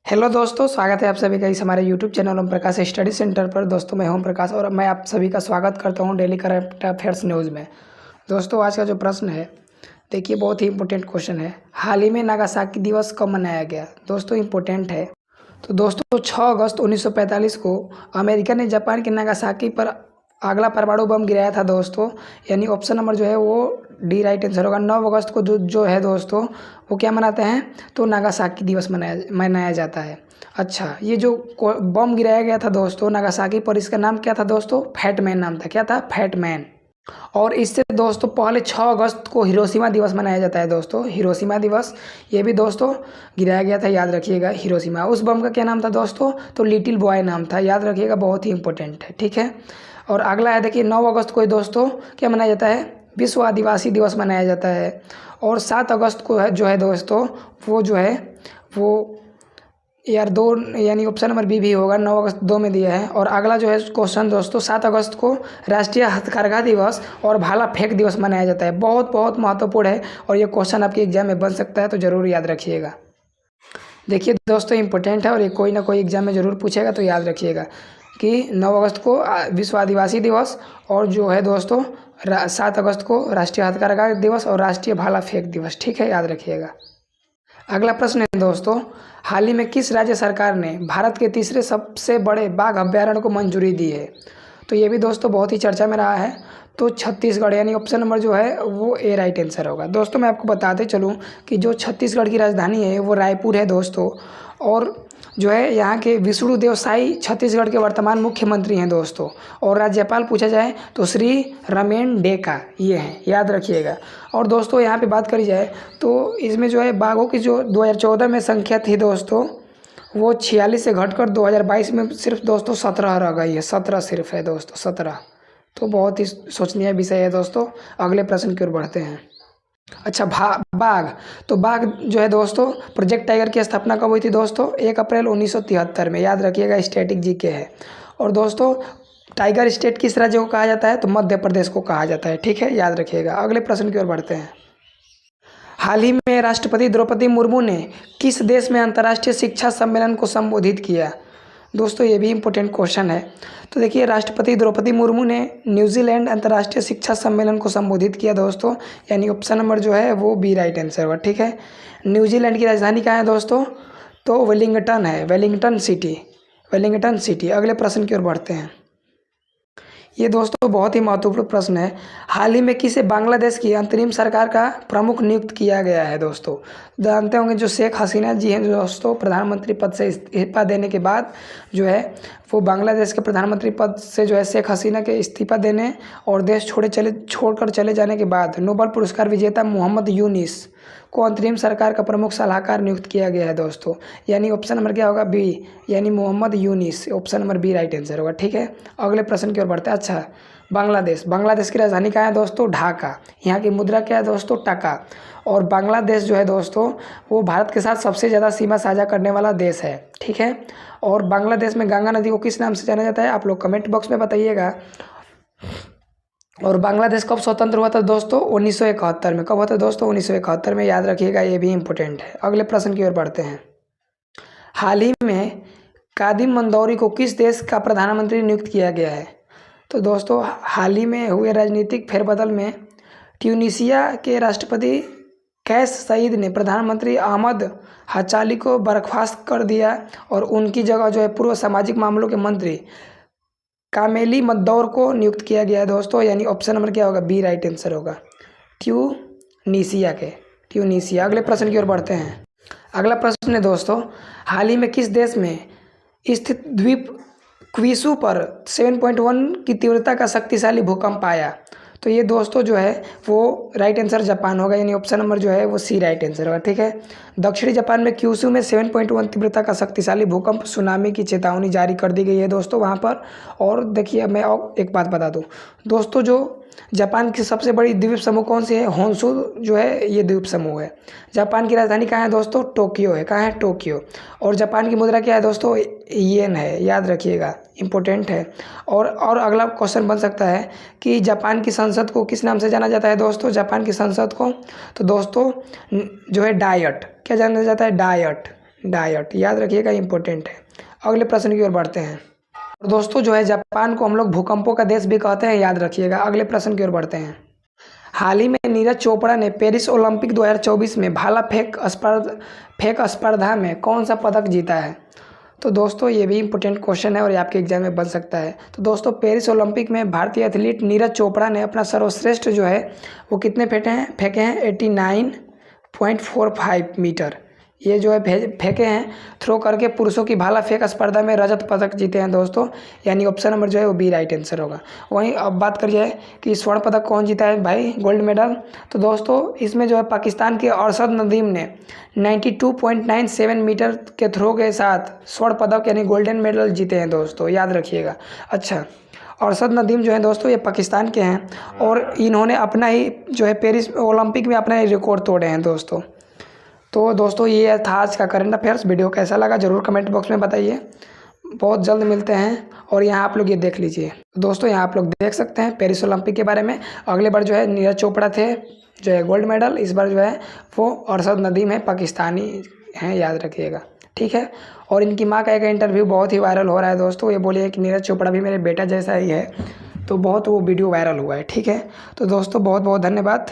Hello दोस्तों, स्वागत है आप सभी का इस हमारे YouTube channel Om Prakash study centre पर। दोस्तों मैं ओम प्रकाश और मैं आप सभी का स्वागत करता हूं डेली करंट अफेयर्स न्यूज़ में। दोस्तों आज का जो प्रश्न है, देखिए बहुत ही इंपॉर्टेंट क्वेश्चन है। हाल ही में नागासाकी दिवस कब मनाया गया? दोस्तों इंपॉर्टेंट है। तो दोस्तों 6 अगस्त 1945 को अमेरिका ने जापान के नागासाकी पर अगला परमाणु बम गिराया था दोस्तों। यानी ऑप्शन नंबर जो है वो डी राइट आंसर होगा। 9 अगस्त को जो है दोस्तों वो क्या मनाते हैं? तो नागासाकी दिवस मनाया जाता है। अच्छा, ये जो बम गिराया गया था दोस्तों नागासाकी पर, इसका नाम क्या था दोस्तों? फैटमैन नाम था। क्या था? फैटमैन। और इससे दोस्तों पहले 6 अगस्त को हिरोशिमा दिवस मनाया जाता है दोस्तों। हिरोशिमा दिवस ये भी दोस्तों गिराया गया था, याद रखिएगा। हिरोशिमा, उस बम का क्या नाम था दोस्तों? तो लिटिल बॉय नाम था, याद रखिएगा, बहुत ही इंपॉर्टेंट है। ठीक है। और अगला है देखिए 9 अगस्त को दोस्तों क्या मनाया जाता है? विश्व आदिवासी दिवस मनाया जाता है। और 7 अगस्त को है जो है दोस्तों वो जो है वो यार दो, यानी ऑप्शन नंबर बी भी होगा। 9 अगस्त 2 में दिया है। और अगला जो है क्वेश्चन दोस्तों 7 अगस्त को राष्ट्रीय हथकरघा दिवस और भाला फेंक दिवस मनाया जाता है। बहुत बहुत महत्वपूर्ण है और ये क्वेश्चन आपके एग्जाम में बन सकता है, तो ज़रूर याद रखिएगा। देखिए दोस्तों इंपॉर्टेंट है और ये कोई ना कोई एग्जाम में ज़रूर पूछेगा, तो याद रखिएगा कि 9 अगस्त को विश्व आदिवासी दिवस और जो है दोस्तों 7 अगस्त को राष्ट्रीय हथकरघा दिवस और राष्ट्रीय भाला फेंक दिवस। ठीक है, याद रखिएगा। अगला प्रश्न है दोस्तों, हाल ही में किस राज्य सरकार ने भारत के तीसरे सबसे बड़े बाघ अभ्यारण्य को मंजूरी दी है? तो ये भी दोस्तों बहुत ही चर्चा में रहा है। तो छत्तीसगढ़, यानी ऑप्शन नंबर जो है वो ए राइट आंसर होगा। दोस्तों मैं आपको बताते चलूँ कि जो छत्तीसगढ़ की राजधानी है वो रायपुर है दोस्तों। और जो है यहाँ के विष्णुदेव साई छत्तीसगढ़ के वर्तमान मुख्यमंत्री हैं दोस्तों। और राज्यपाल पूछा जाए तो श्री रमेन डेका ये हैं, याद रखिएगा। और दोस्तों यहाँ पे बात करी जाए तो इसमें जो है बाघों की जो 2014 में संख्या थी दोस्तों वो 46 से घटकर 2022 में सिर्फ दोस्तों 17 रह गई है। 17 सिर्फ है दोस्तों, 17। तो बहुत ही सोचनीय विषय है दोस्तों। अगले प्रश्न की ओर बढ़ते हैं। अच्छा, बाघ। तो बाघ जो है दोस्तों प्रोजेक्ट टाइगर की स्थापना कब हुई थी दोस्तों? 1 अप्रैल 1973 में, याद रखिएगा। स्टैटिक जीके है। और दोस्तों टाइगर स्टेट किस राज्य को कहा जाता है? तो मध्य प्रदेश को कहा जाता है। ठीक है, याद रखिएगा। अगले प्रश्न की ओर बढ़ते हैं। हाल ही में राष्ट्रपति द्रौपदी मुर्मू ने किस देश में अंतर्राष्ट्रीय शिक्षा सम्मेलन को संबोधित किया? दोस्तों ये भी इम्पोर्टेंट क्वेश्चन है। तो देखिए राष्ट्रपति द्रौपदी मुर्मू ने न्यूजीलैंड अंतर्राष्ट्रीय शिक्षा सम्मेलन को संबोधित किया दोस्तों। यानी ऑप्शन नंबर जो है वो बी राइट आंसर होगा। ठीक है। न्यूजीलैंड की राजधानी कहाँ है दोस्तों? तो वेलिंगटन है, वेलिंगटन सिटी, वेलिंगटन सिटी। अगले प्रश्न की ओर बढ़ते हैं। ये दोस्तों बहुत ही महत्वपूर्ण प्रश्न है। हाल ही में किसे बांग्लादेश की अंतरिम सरकार का प्रमुख नियुक्त किया गया है दोस्तों? जानते होंगे जो शेख हसीना जी हैं दोस्तों, प्रधानमंत्री पद से इस्तीफा देने के बाद जो है वो बांग्लादेश के प्रधानमंत्री पद से जो है शेख हसीना के इस्तीफा देने और देश छोड़कर चले जाने के बाद नोबेल पुरस्कार विजेता मोहम्मद यूनिस को अंतरिम सरकार का प्रमुख सलाहकार नियुक्त किया गया है दोस्तों। यानी ऑप्शन नंबर क्या होगा? बी, यानी Mohammad Yunus. Option number B right answer होगा। ठीक है। अगले प्रश्न की ओर बढ़ते हैं। अच्छा, बांग्लादेश की राजधानी कहाँ है दोस्तों? ढाका। यहाँ की मुद्रा क्या है दोस्तों? टका। और बांग्लादेश जो है दोस्तों वो भारत के साथ सबसे ज़्यादा सीमा साझा करने वाला देश है। ठीक है। और बांग्लादेश में गंगा नदी को किस नाम से जाना जाता है? आप लोग कमेंट बॉक्स में बताइएगा। और बांग्लादेश कब स्वतंत्र हुआ था दोस्तों? 1971 में। कब हुआ था दोस्तों? 1971 में, याद रखिएगा। ये भी इम्पोर्टेंट है। अगले प्रश्न की ओर बढ़ते हैं। हाल ही में कादिम मंदौरी को किस देश का प्रधानमंत्री नियुक्त किया गया है? तो दोस्तों हाल ही में हुए राजनीतिक फेरबदल में ट्यूनीशिया के राष्ट्रपति कैस सईद ने प्रधानमंत्री अहमद हचाली को बर्खास्त कर दिया और उनकी जगह जो है पूर्व सामाजिक मामलों के मंत्री कामेली मंदौर को नियुक्त किया गया है दोस्तों। यानी ऑप्शन नंबर क्या होगा? बी राइट आंसर होगा। ट्यूनीशिया। अगले प्रश्न की ओर बढ़ते हैं। अगला प्रश्न है दोस्तों, हाल ही में किस देश में स्थित द्वीप क्वीसू पर 7.1 की तीव्रता का शक्तिशाली भूकंप आया? तो ये दोस्तों जो है वो राइट आंसर जापान होगा। यानी ऑप्शन नंबर जो है वो सी राइट आंसर होगा। ठीक है। दक्षिणी जापान में क्यूसू में 7.1 तीव्रता का शक्तिशाली भूकंप सुनामी की चेतावनी जारी कर दी गई है दोस्तों वहाँ पर। और देखिए मैं और एक बात बता दूँ दोस्तों, जो जापान की सबसे बड़ी द्वीप समूह कौन सी है? होन्शु जो है ये द्वीप समूह है। जापान की राजधानी कहाँ है दोस्तों? टोक्यो है। कहाँ है? टोक्यो। और जापान की मुद्रा क्या है दोस्तों? येन है, याद रखिएगा, इंपॉर्टेंट है। और अगला क्वेश्चन बन सकता है कि जापान की संसद को किस नाम से जाना जाता है दोस्तों? जापान की संसद को तो दोस्तों जो है डायट, क्या जाना जाता है? डायट। डाइट, याद रखिएगा, इंपॉर्टेंट है। अगले प्रश्न की ओर बढ़ते हैं। दोस्तों जो है जापान को हम लोग भूकंपों का देश भी कहते हैं, याद रखिएगा। अगले प्रश्न की ओर बढ़ते हैं। हाल ही में नीरज चोपड़ा ने पेरिस ओलंपिक 2024 में भाला फेंक स्पर्धा में कौन सा पदक जीता है? तो दोस्तों ये भी इम्पोर्टेंट क्वेश्चन है और ये आपके एग्जाम में बन सकता है। तो दोस्तों पेरिस ओलंपिक में भारतीय एथलीट नीरज चोपड़ा ने अपना सर्वश्रेष्ठ जो है वो कितने फेंके हैं 89.45 मीटर। ये जो है फेंके हैं थ्रो करके पुरुषों की भाला फेंक स्पर्धा में रजत पदक जीते हैं दोस्तों, यानी ऑप्शन नंबर जो है वो बी राइट आंसर होगा। वहीं अब बात करी जाए कि स्वर्ण पदक कौन जीता है भाई, गोल्ड मेडल, तो दोस्तों इसमें जो है पाकिस्तान के अरशद नदीम ने 92.97 मीटर के थ्रो के साथ स्वर्ण पदक यानी गोल्डन मेडल जीते हैं दोस्तों, याद रखिएगा। अच्छा, अरशद नदीम जो है दोस्तों ये पाकिस्तान के हैं और इन्होंने अपना ही जो है पेरिस ओलंपिक में अपना ही रिकॉर्ड तोड़े हैं दोस्तों। तो दोस्तों ये था आज का करंट अफेयर्स। वीडियो कैसा लगा ज़रूर कमेंट बॉक्स में बताइए। बहुत जल्द मिलते हैं और यहाँ आप लोग ये देख लीजिए दोस्तों, यहाँ आप लोग देख सकते हैं पेरिस ओलंपिक के बारे में। अगले बार जो है नीरज चोपड़ा थे जो है गोल्ड मेडल, इस बार जो है वो अरशद नदीम है, पाकिस्तानी हैं, याद रखिएगा, ठीक है। और इनकी माँ का एक इंटरव्यू बहुत ही वायरल हो रहा है दोस्तों, ये बोलिए कि नीरज चोपड़ा भी मेरे बेटा जैसा ही है, तो बहुत वो वीडियो वायरल हुआ है, ठीक है। तो दोस्तों बहुत बहुत धन्यवाद।